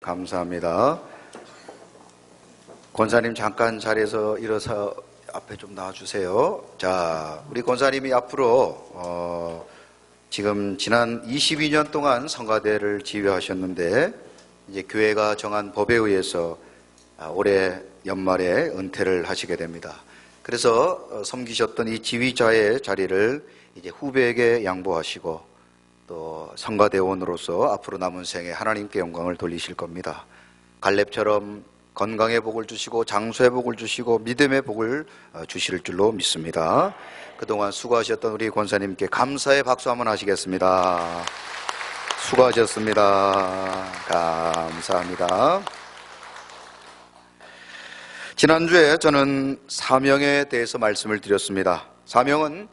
감사합니다. 권사님 잠깐 자리에서 일어서 앞에 좀 나와주세요. 자, 우리 권사님이 앞으로 지금 지난 22년 동안 성가대를 지휘하셨는데 이제 교회가 정한 법에 의해서 올해 연말에 은퇴를 하시게 됩니다. 그래서 섬기셨던 이 지휘자의 자리를 이제 후배에게 양보하시고 또 성가대원으로서 앞으로 남은 생에 하나님께 영광을 돌리실 겁니다. 갈렙처럼 건강의 복을 주시고 장수의 복을 주시고 믿음의 복을 주실 줄로 믿습니다. 그동안 수고하셨던 우리 권사님께 감사의 박수 한번 하시겠습니다. 수고하셨습니다. 감사합니다. 지난주에 저는 사명에 대해서 말씀을 드렸습니다. 사명은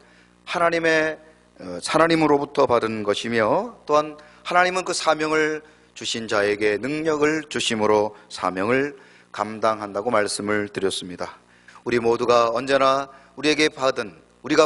하나님으로부터 받은 것이며 또한 하나님은 그 사명을 주신 자에게 능력을 주심으로 사명을 감당한다고 말씀을 드렸습니다. 우리 모두가 언제나 우리가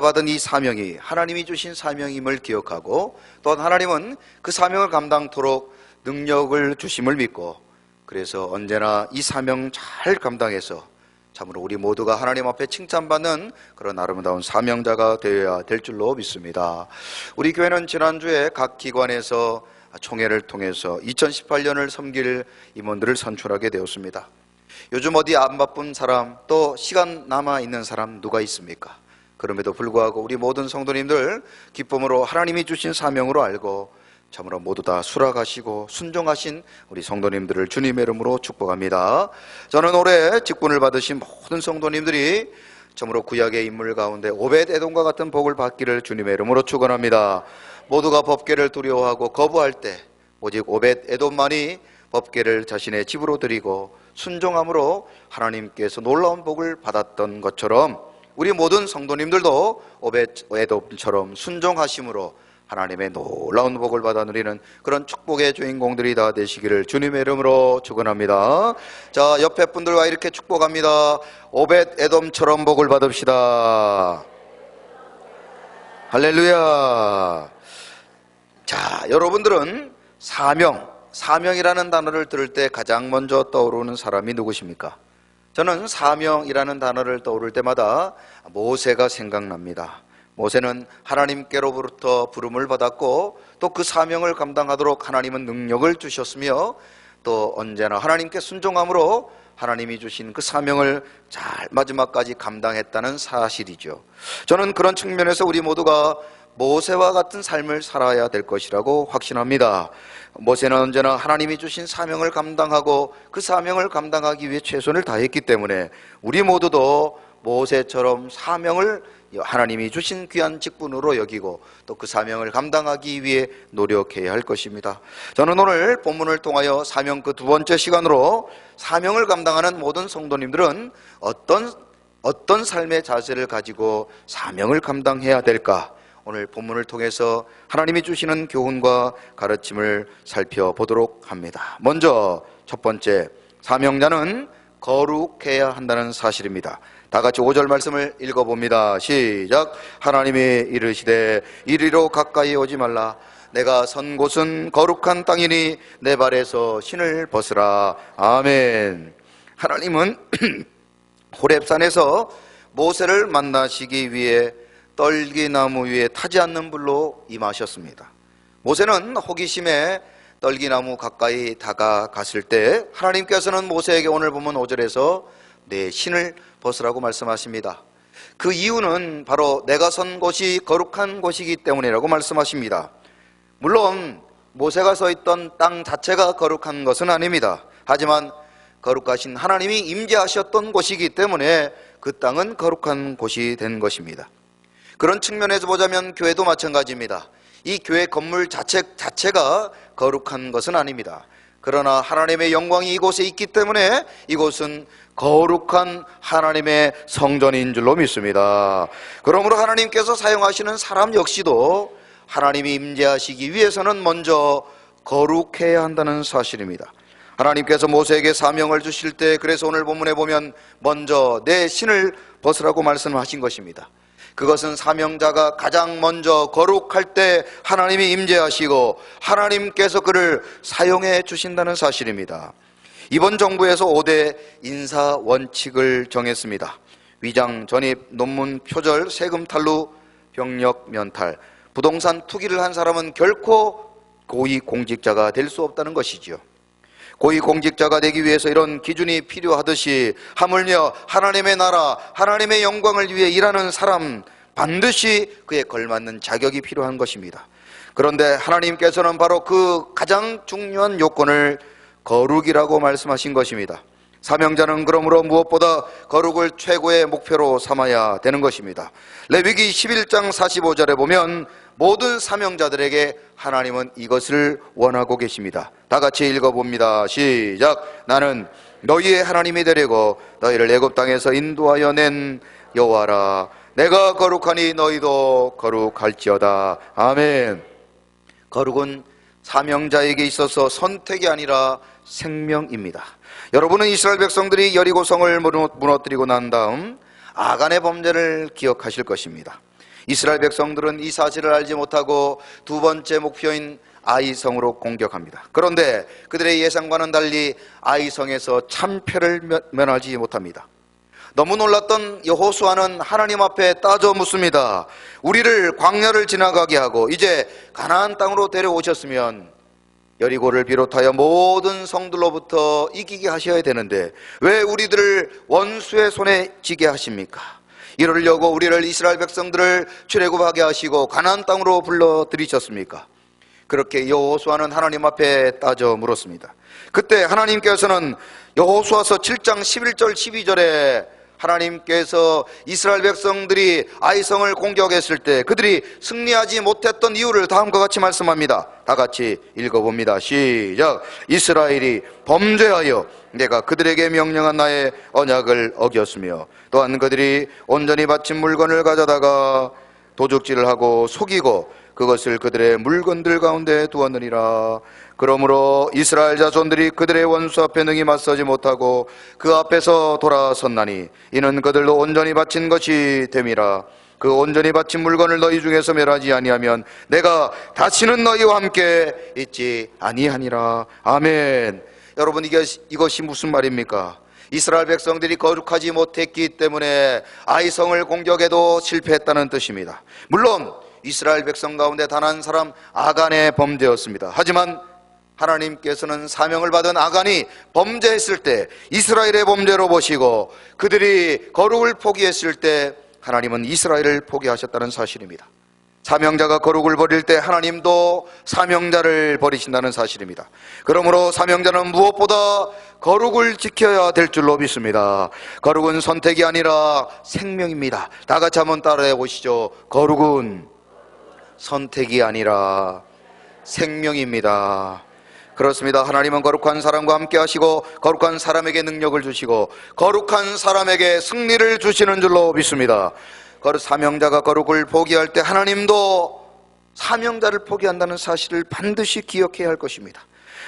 받은 이 사명이 하나님이 주신 사명임을 기억하고 또한 하나님은 그 사명을 감당토록 능력을 주심을 믿고 그래서 언제나 이 사명 잘 감당해서 참으로 우리 모두가 하나님 앞에 칭찬받는 그런 아름다운 사명자가 되어야 될 줄로 믿습니다. 우리 교회는 지난주에 각 기관에서 총회를 통해서 2018년을 섬길 임원들을 선출하게 되었습니다. 요즘 어디 안 바쁜 사람 또 시간 남아있는 사람 누가 있습니까? 그럼에도 불구하고 우리 모든 성도님들 기쁨으로 하나님이 주신 사명으로 알고 참으로 모두 다 수락하시고 순종하신 우리 성도님들을 주님의 이름으로 축복합니다. 저는 올해 직분을 받으신 모든 성도님들이 참으로 구약의 인물 가운데 오벳에돔과 같은 복을 받기를 주님의 이름으로 축원합니다. 모두가 법궤를 두려워하고 거부할 때 오직 오벳에돔만이 법궤를 자신의 집으로 드리고 순종함으로 하나님께서 놀라운 복을 받았던 것처럼 우리 모든 성도님들도 오벳에돔처럼 순종하심으로 하나님의 놀라운 복을 받아 누리는 그런 축복의 주인공들이 다 되시기를 주님의 이름으로 축원합니다. 자, 옆에 분들과 이렇게 축복합니다. 오벳에돔처럼 복을 받읍시다. 할렐루야. 자, 여러분들은 사명이라는 단어를 들을 때 가장 먼저 떠오르는 사람이 누구십니까? 저는 사명이라는 단어를 떠오를 때마다 모세가 생각납니다. 모세는 하나님께로부터 부름을 받았고 또 그 사명을 감당하도록 하나님은 능력을 주셨으며 또 언제나 하나님께 순종함으로 하나님이 주신 그 사명을 잘 마지막까지 감당했다는 사실이죠. 저는 그런 측면에서 우리 모두가 모세와 같은 삶을 살아야 될 것이라고 확신합니다. 모세는 언제나 하나님이 주신 사명을 감당하고 그 사명을 감당하기 위해 최선을 다했기 때문에 우리 모두도 모세처럼 사명을 하나님이 주신 귀한 직분으로 여기고 또 그 사명을 감당하기 위해 노력해야 할 것입니다. 저는 오늘 본문을 통하여 사명 그 두 번째 시간으로 사명을 감당하는 모든 성도님들은 어떤 삶의 자세를 가지고 사명을 감당해야 될까? 오늘 본문을 통해서 하나님이 주시는 교훈과 가르침을 살펴보도록 합니다. 먼저 첫 번째, 사명자는 거룩해야 한다는 사실입니다. 다 같이 5절 말씀을 읽어봅니다. 시작. 하나님이 이르시되 이리로 가까이 오지 말라. 내가 선 곳은 거룩한 땅이니 내 발에서 신을 벗으라. 아멘. 하나님은 호렙산에서 모세를 만나시기 위해 떨기나무 위에 타지 않는 불로 임하셨습니다. 모세는 호기심에 떨기나무 가까이 다가갔을 때 하나님께서는 모세에게 오늘 보면 5절에서 내 신을 벗으라고 말씀하십니다. 그 이유는 바로 내가 선 곳이 거룩한 곳이기 때문이라고 말씀하십니다. 물론 모세가 서 있던 땅 자체가 거룩한 것은 아닙니다. 하지만 거룩하신 하나님이 임재하셨던 곳이기 때문에 그 땅은 거룩한 곳이 된 것입니다. 그런 측면에서 보자면 교회도 마찬가지입니다. 이 교회 건물 자체가 거룩한 것은 아닙니다. 그러나 하나님의 영광이 이곳에 있기 때문에 이곳은 거룩한 하나님의 성전인 줄로 믿습니다. 그러므로 하나님께서 사용하시는 사람 역시도 하나님이 임재하시기 위해서는 먼저 거룩해야 한다는 사실입니다. 하나님께서 모세에게 사명을 주실 때 그래서 오늘 본문에 보면 먼저 내 신을 벗으라고 말씀하신 것입니다. 그것은 사명자가 가장 먼저 거룩할 때 하나님이 임재하시고 하나님께서 그를 사용해 주신다는 사실입니다. 이번 정부에서 5대 인사 원칙을 정했습니다. 위장 전입, 논문 표절, 세금 탈루, 병력 면탈. 부동산 투기를 한 사람은 결코 고위공직자가 될 수 없다는 것이지요. 고위공직자가 되기 위해서 이런 기준이 필요하듯이 하물며 하나님의 나라, 하나님의 영광을 위해 일하는 사람 반드시 그에 걸맞는 자격이 필요한 것입니다. 그런데 하나님께서는 바로 그 가장 중요한 요건을 거룩이라고 말씀하신 것입니다. 사명자는 그러므로 무엇보다 거룩을 최고의 목표로 삼아야 되는 것입니다. 레위기 11장 45절에 보면 모든 사명자들에게 하나님은 이것을 원하고 계십니다. 다 같이 읽어봅니다. 시작. 나는 너희의 하나님이 되려고 너희를 애굽 땅에서 인도하여 낸 여호와라. 내가 거룩하니 너희도 거룩할지어다. 아멘. 거룩은 사명자에게 있어서 선택이 아니라 생명입니다. 여러분은 이스라엘 백성들이 여리고성을 무너뜨리고 난 다음 아간의 범죄를 기억하실 것입니다. 이스라엘 백성들은 이 사실을 알지 못하고 두 번째 목표인 아이성으로 공격합니다. 그런데 그들의 예상과는 달리 아이성에서 참패를 면하지 못합니다. 너무 놀랐던 여호수아는 하나님 앞에 따져 묻습니다. 우리를 광야를 지나가게 하고 이제 가나안 땅으로 데려오셨으면 여리고를 비롯하여 모든 성들로부터 이기게 하셔야 되는데 왜 우리들을 원수의 손에 지게 하십니까? 이러려고 우리를 이스라엘 백성들을 출애굽하게 하시고 가나안 땅으로 불러들이셨습니까? 그렇게 여호수아는 하나님 앞에 따져 물었습니다. 그때 하나님께서는 여호수아서 7장 11절 12절에 하나님께서 이스라엘 백성들이 아이성을 공격했을 때 그들이 승리하지 못했던 이유를 다음과 같이 말씀합니다. 다 같이 읽어봅니다. 시작. 이스라엘이 범죄하여 내가 그들에게 명령한 나의 언약을 어겼으며 또한 그들이 온전히 바친 물건을 가져다가 도둑질을 하고 속이고 그것을 그들의 물건들 가운데 두었느니라. 그러므로 이스라엘 자손들이 그들의 원수 앞에 능히 맞서지 못하고 그 앞에서 돌아섰나니 이는 그들도 온전히 바친 것이 됨이라. 그 온전히 바친 물건을 너희 중에서 멸하지 아니하면 내가 다시는 너희와 함께 있지 아니하니라. 아멘. 여러분, 이것이 무슨 말입니까? 이스라엘 백성들이 거룩하지 못했기 때문에 아이성을 공격해도 실패했다는 뜻입니다. 물론 이스라엘 백성 가운데 단 한 사람 아간의 범죄였습니다. 하지만 하나님께서는 사명을 받은 아간이 범죄했을 때 이스라엘의 범죄로 보시고 그들이 거룩을 포기했을 때 하나님은 이스라엘을 포기하셨다는 사실입니다. 사명자가 거룩을 버릴 때 하나님도 사명자를 버리신다는 사실입니다. 그러므로 사명자는 무엇보다 거룩을 지켜야 될 줄로 믿습니다. 거룩은 선택이 아니라 생명입니다. 다 같이 한번 따라해 보시죠. 거룩은 선택이 아니라 생명입니다. 그렇습니다. 하나님은 거룩한 사람과 함께 하시고 거룩한 사람에게 능력을 주시고 거룩한 사람에게 승리를 주시는 줄로 믿습니다. 사명자가 거룩을 포기할 때 하나님도 사명자를 포기한다는 사실을 반드시 기억해야 할 것입니다.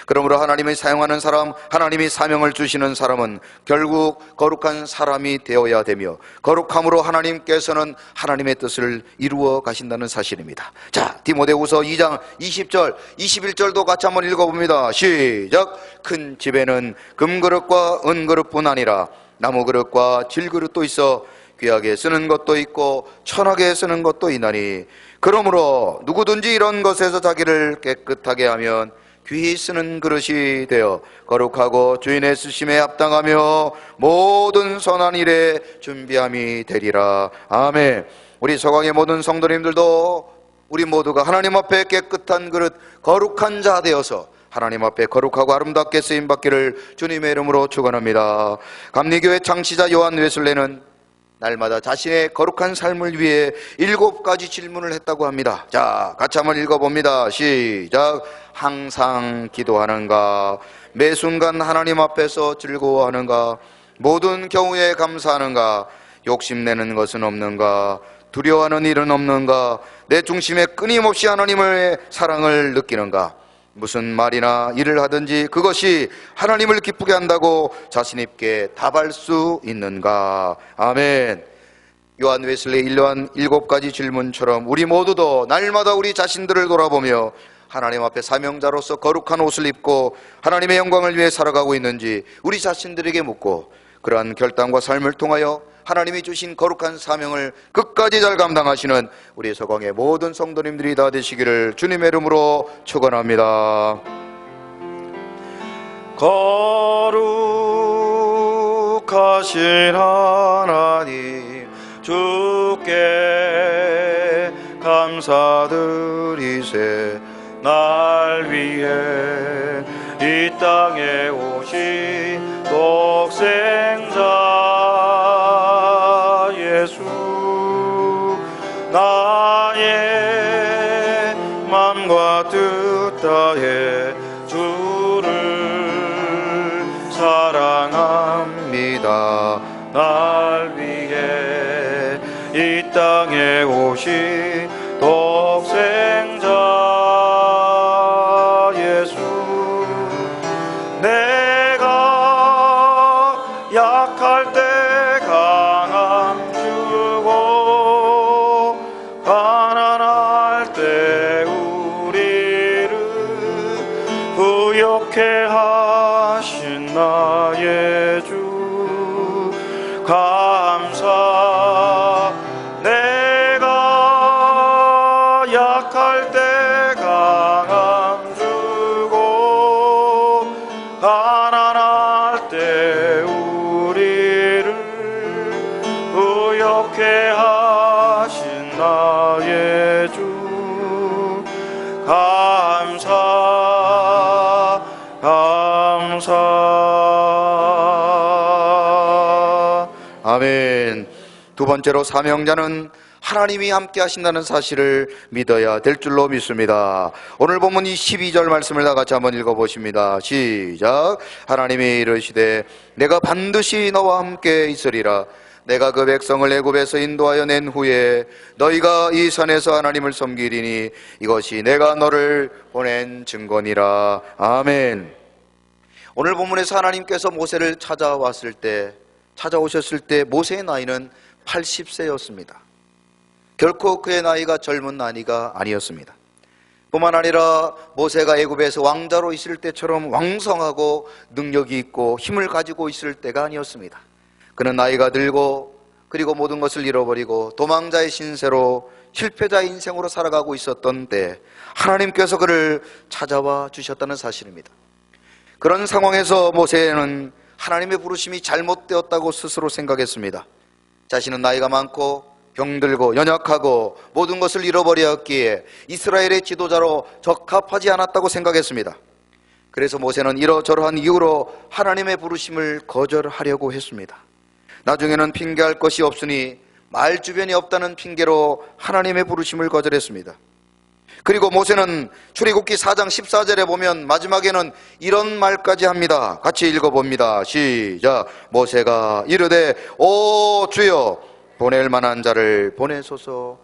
그러므로 하나님이 사용하는 사람, 하나님이 사명을 주시는 사람은 결국 거룩한 사람이 되어야 되며 거룩함으로 하나님께서는 하나님의 뜻을 이루어 가신다는 사실입니다. 자, 디모데후서 2장 20절, 21절도 같이 한번 읽어봅니다. 시작. 큰 집에는 금그릇과 은그릇뿐 아니라 나무그릇과 질그릇도 있어 귀하게 쓰는 것도 있고 천하게 쓰는 것도 있나니 그러므로 누구든지 이런 것에서 자기를 깨끗하게 하면 귀히 쓰는 그릇이 되어 거룩하고 주인의 쓰심에 합당하며 모든 선한 일에 준비함이 되리라. 아멘. 우리 서강의 모든 성도님들도 우리 모두가 하나님 앞에 깨끗한 그릇, 거룩한 자 되어서 하나님 앞에 거룩하고 아름답게 쓰임받기를 주님의 이름으로 축원합니다. 감리교회 창시자 요한 웨슬레는 날마다 자신의 거룩한 삶을 위해 7가지 질문을 했다고 합니다. 자, 같이 한번 읽어봅니다. 시작. 항상 기도하는가? 매 순간 하나님 앞에서 즐거워하는가? 모든 경우에 감사하는가? 욕심내는 것은 없는가? 두려워하는 일은 없는가? 내 중심에 끊임없이 하나님의 사랑을 느끼는가? 무슨 말이나 일을 하든지 그것이 하나님을 기쁘게 한다고 자신 있게 답할 수 있는가? 아멘. 요한 웨슬리 일러한 7가지 질문처럼 우리 모두도 날마다 우리 자신들을 돌아보며 하나님 앞에 사명자로서 거룩한 옷을 입고 하나님의 영광을 위해 살아가고 있는지 우리 자신들에게 묻고, 그러한 결단과 삶을 통하여 하나님이 주신 거룩한 사명을 끝까지 잘 감당하시는 우리 서강의 모든 성도님들이 다 되시기를 주님의 이름으로 축원합니다. 거룩하신 하나님, 주께 감사드리세. 날 위해 이 땅에 오신 독생자 예수, 나의 맘과 뜻 다해 주를 사랑합니다. 날 위해 이 땅에 오신 독생자 예수, 내가 약할 때 강함 주고 가난할 때 우리를 부욕해 하신 나의 주 감사. 내가 약할 때 강함 주고 가난할 때 우리를 부욕해 하신 나의 주 감사 감사. 아멘. 두 번째로 사명자는 하나님이 함께 하신다는 사실을 믿어야 될 줄로 믿습니다. 오늘 본문 이 12절 말씀을 다 같이 한번 읽어보십니다. 시작. 하나님이 이르시되 내가 반드시 너와 함께 있으리라. 내가 그 백성을 애굽에서 인도하여 낸 후에 너희가 이 산에서 하나님을 섬기리니 이것이 내가 너를 보낸 증거니라. 아멘. 오늘 본문에서 하나님께서 모세를 찾아오셨을 때 모세의 나이는 80세였습니다. 결코 그의 나이가 젊은 나이가 아니었습니다. 뿐만 아니라 모세가 애굽에서 왕자로 있을 때처럼 왕성하고 능력이 있고 힘을 가지고 있을 때가 아니었습니다. 그는 나이가 들고 그리고 모든 것을 잃어버리고 도망자의 신세로 실패자의 인생으로 살아가고 있었던 때 하나님께서 그를 찾아와 주셨다는 사실입니다. 그런 상황에서 모세는 하나님의 부르심이 잘못되었다고 스스로 생각했습니다. 자신은 나이가 많고 병들고 연약하고 모든 것을 잃어버렸기에 이스라엘의 지도자로 적합하지 않았다고 생각했습니다. 그래서 모세는 이러저러한 이유로 하나님의 부르심을 거절하려고 했습니다. 나중에는 핑계할 것이 없으니 말 주변이 없다는 핑계로 하나님의 부르심을 거절했습니다. 그리고 모세는 출애굽기 4장 14절에 보면 마지막에는 이런 말까지 합니다. 같이 읽어봅니다. 시작. 모세가 이르되 오 주여 보낼 만한 자를 보내소서.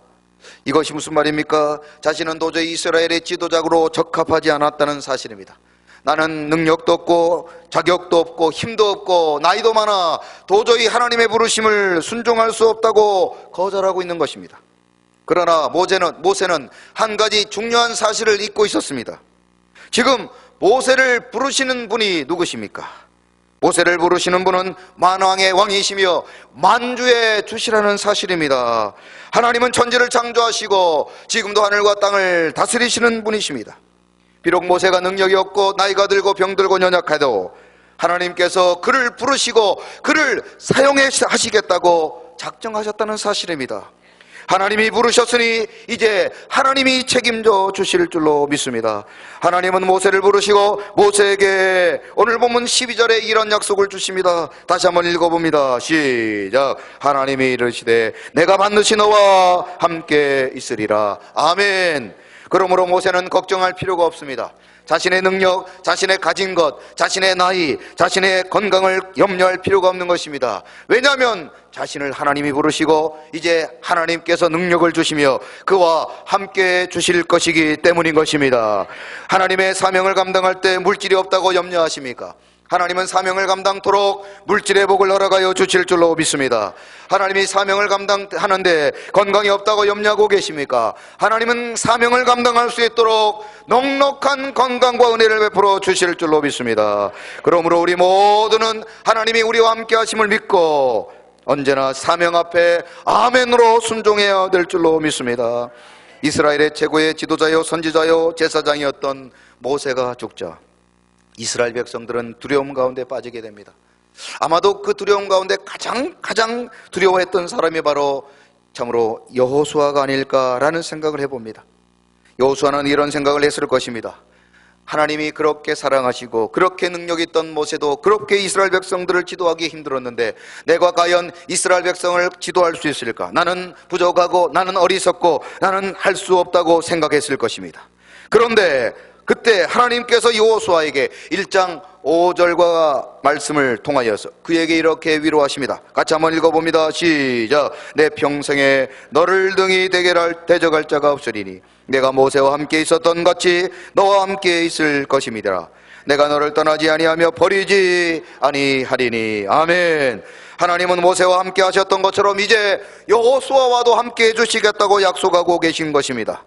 이것이 무슨 말입니까? 자신은 도저히 이스라엘의 지도자로 적합하지 않았다는 사실입니다. 나는 능력도 없고 자격도 없고 힘도 없고 나이도 많아 도저히 하나님의 부르심을 순종할 수 없다고 거절하고 있는 것입니다. 그러나 모세는 한 가지 중요한 사실을 잊고 있었습니다. 지금 모세를 부르시는 분이 누구십니까? 모세를 부르시는 분은 만왕의 왕이시며 만주의 주시라는 사실입니다. 하나님은 천지를 창조하시고 지금도 하늘과 땅을 다스리시는 분이십니다. 비록 모세가 능력이 없고 나이가 들고 병들고 연약해도 하나님께서 그를 부르시고 그를 사용하시겠다고 작정하셨다는 사실입니다. 하나님이 부르셨으니 이제 하나님이 책임져 주실 줄로 믿습니다. 하나님은 모세를 부르시고 모세에게 오늘 본문 12절에 이런 약속을 주십니다. 다시 한번 읽어봅니다. 시작. 하나님이 이르시되 내가 반드시 너와 함께 있으리라. 아멘. 그러므로 모세는 걱정할 필요가 없습니다. 자신의 능력, 자신의 가진 것, 자신의 나이, 자신의 건강을 염려할 필요가 없는 것입니다. 왜냐하면 자신을 하나님이 부르시고 이제 하나님께서 능력을 주시며 그와 함께 주실 것이기 때문인 것입니다. 하나님의 사명을 감당할 때 물질이 없다고 염려하십니까? 하나님은 사명을 감당토록 물질의 복을 허락하여 주실 줄로 믿습니다. 하나님이 사명을 감당하는데 건강이 없다고 염려하고 계십니까? 하나님은 사명을 감당할 수 있도록 넉넉한 건강과 은혜를 베풀어 주실 줄로 믿습니다. 그러므로 우리 모두는 하나님이 우리와 함께 하심을 믿고 언제나 사명 앞에 아멘으로 순종해야 될 줄로 믿습니다. 이스라엘의 최고의 지도자요 선지자요 제사장이었던 모세가 죽자 이스라엘 백성들은 두려움 가운데 빠지게 됩니다. 아마도 그 두려움 가운데 가장 두려워했던 사람이 바로 참으로 여호수아가 아닐까라는 생각을 해봅니다. 여호수아는 이런 생각을 했을 것입니다. 하나님이 그렇게 사랑하시고 그렇게 능력 있던 모세도 그렇게 이스라엘 백성들을 지도하기 힘들었는데 내가 과연 이스라엘 백성을 지도할 수 있을까? 나는 부족하고 나는 어리석고 나는 할 수 없다고 생각했을 것입니다. 그런데 그때 하나님께서 여호수아에게 1장 5절과 말씀을 통하여서 그에게 이렇게 위로하십니다. 같이 한번 읽어봅니다. 시작. 내 평생에 너를 등이 대적할 자가 없으리니 내가 모세와 함께 있었던 같이 너와 함께 있을 것임이더라. 내가 너를 떠나지 아니하며 버리지 아니하리니. 아멘. 하나님은 모세와 함께 하셨던 것처럼 이제 여호수아와도 함께 해주시겠다고 약속하고 계신 것입니다.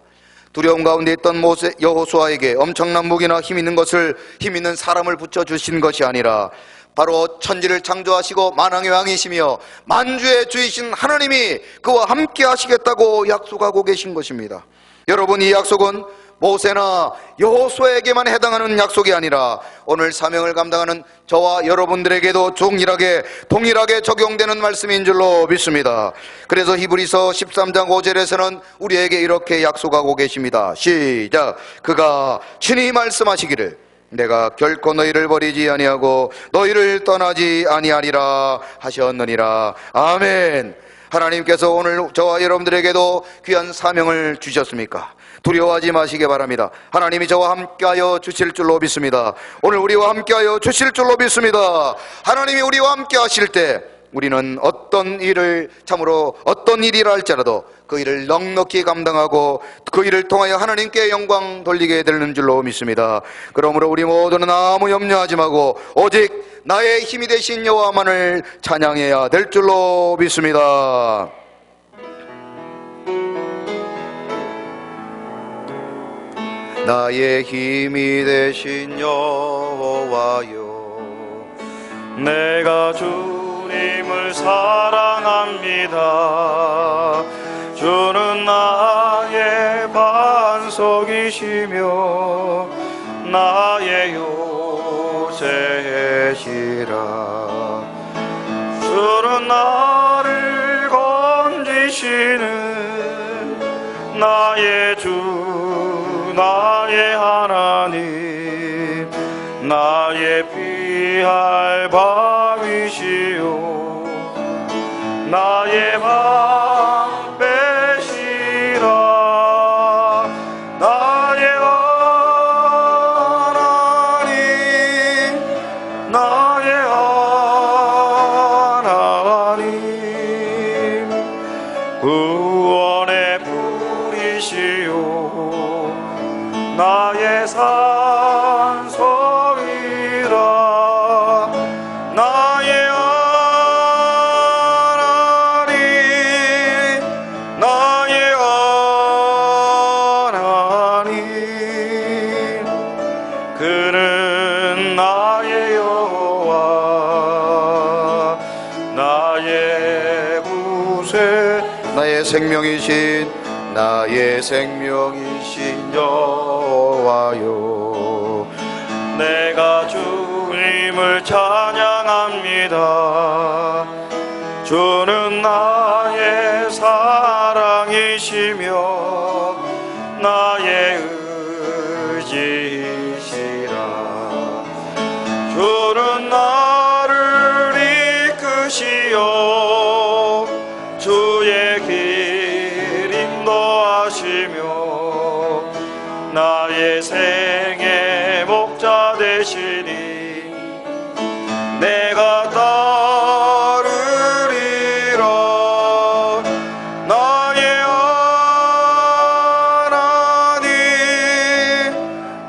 두려움 가운데 있던 여호수아에게 엄청난 무기나 힘 있는 사람을 붙여주신 것이 아니라 바로 천지를 창조하시고 만왕의 왕이시며 만주의 주이신 하나님이 그와 함께 하시겠다고 약속하고 계신 것입니다. 여러분, 이 약속은 모세나 여호수아에게만 해당하는 약속이 아니라 오늘 사명을 감당하는 저와 여러분들에게도 동일하게 적용되는 말씀인 줄로 믿습니다. 그래서 히브리서 13장 5절에서는 우리에게 이렇게 약속하고 계십니다. 시작. 그가 친히 말씀하시기를 내가 결코 너희를 버리지 아니하고 너희를 떠나지 아니하리라 하셨느니라. 아멘. 하나님께서 오늘 저와 여러분들에게도 귀한 사명을 주셨습니까? 두려워하지 마시기 바랍니다. 하나님이 저와 함께하여 주실 줄로 믿습니다. 오늘 우리와 함께하여 주실 줄로 믿습니다. 하나님이 우리와 함께 하실 때 우리는 어떤 일이라 할지라도 그 일을 넉넉히 감당하고 그 일을 통하여 하나님께 영광 돌리게 되는 줄로 믿습니다. 그러므로 우리 모두는 아무 염려하지 말고 오직 나의 힘이 되신 여호와만을 찬양해야 될 줄로 믿습니다. 나의 힘이 되신 여호와여, 내가 주님을 사랑합니다. 주는 나의 반석이시며 나의 요새시라. 주는 나를 건지시는 나의 주 나의 하나님, 나의 피할 밤이시요 나의 방패시라. 나의 하나님, 나의 하나님, 구원의 뿌리시요 나의 산성이라. 나의 하나님, 나의 하나님, 그는 나의 여호와, 나의 구세, 나의 생명이신 여호와여, 내가 주님을 찬양합니다. 주는 나의 사랑이시며 나의 의지시라. 주는 나를 이끄시어 주의 길 인도하시며 나의 생의 목자 되시니 내가 따르리라. 나의 하나님,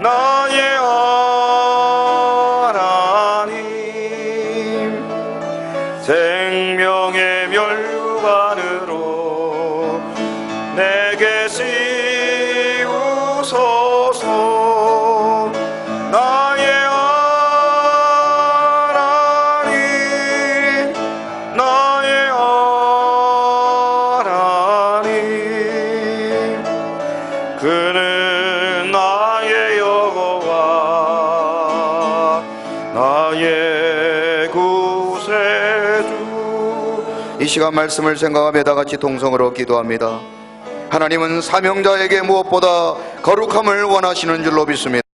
나의 하나님, 생명의 멸류관으로 내게 씌우소서. 나의 하나님, 나의 하나님, 그는 나의 여호와, 나의 구세주. 이 시간 말씀을 생각하며 다 같이 동성으로 기도합니다. 하나님은 사명자에게 무엇보다 거룩함을 원하시는 줄로 믿습니다.